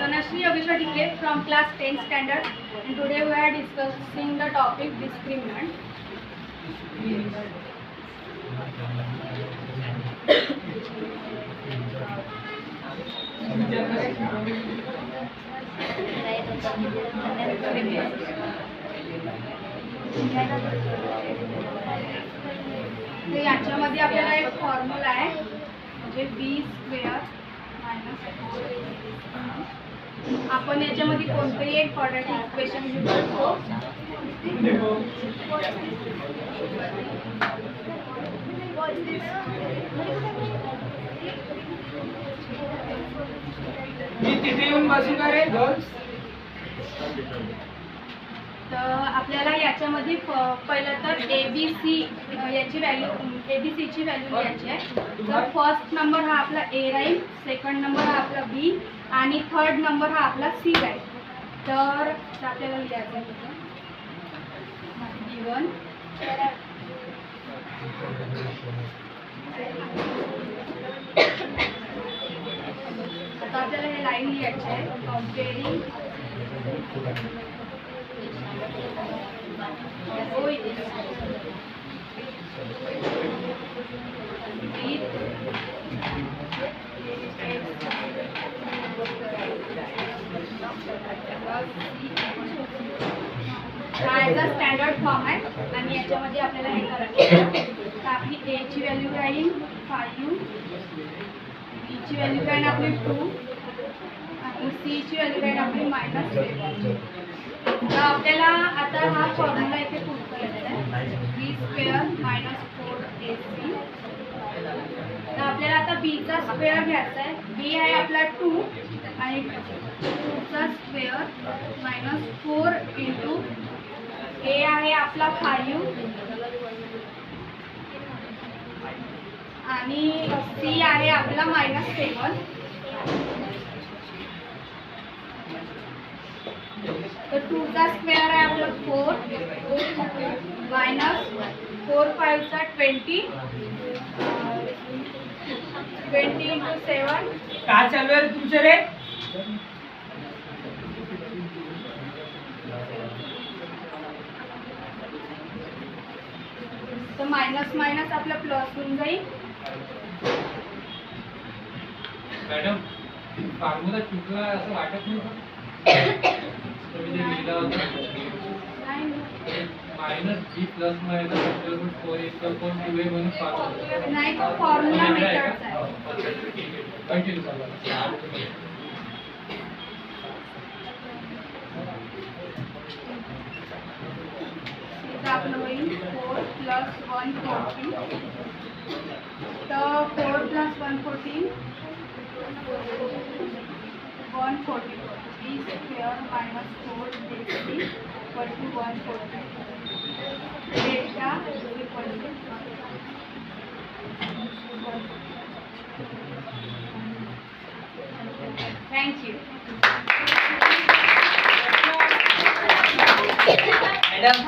Tanashri Abhisha Dikle from class 10 standard, and today we are discussing the topic discriminant. तर याच्यामध्ये आपल्याला एक formula आहे म्हणजे b² - आपण याच्यामध्ये कोणतेही एक क्वाड्रॅटिक इक्वेशन घेऊ शकतो. मी तिथे येऊन बसू का रे गर्ल्स? तर आपल्याला याच्यामध्ये पहिलं तर ABC याची व्हॅल्यू ABCची व्हॅल्यू घ्यायची आहे. तर फर्स्ट नंबर हा आपला A राहील, सेकंड नंबर हा आपला B आणि थर्ड नंबर हा आपला C राहील. तर आपल्याला लिहायचं आहे गिवन आता आपल्याला हे लाईन लिहायचे आहे कंपेअरिंग हा स्टँडर्ड फॉर्म आहे आणि याच्यामध्ये आपल्याला हे करायचं. तर आपली A ची व्हॅल्यू राहील 5, B ची व्हॅल्यू राहील आपली 2 आणि C ची व्हॅल्यू राहील आपली -7. तर आपल्याला आता हा फॉर्म्युला इथे पुट करायचा आहे b² - 4ac. तर आपल्याला आता b चा स्क्वेअर घ्यायचा आहे. b आहे आपला 2 आणि 2 चा स्क्वेअर -4 इंटू a आहे आपला 5 आणि c आहे आपला -7. तर 2 चा स्क्वेअर आहे आपला 4 -4 5 चा 20 इंटू 7. काय चालू आहे तुमचे रे? तर मायनस मायनस आपला प्लस होऊन जाईल. मॅडम फॉर्म्युला चुकला असं वाटत नाही का? तुम्ही जे लिहिलं होतं -b +- म्हणून फॉर्म्युला नाही, तो फॉर्म्युला मेथडचा आहे. कंटिन्यू करा. आपलं होईल 4 + 114. तर 4 + 114 114 b² - 4ac = 114. Delta thank you. Madam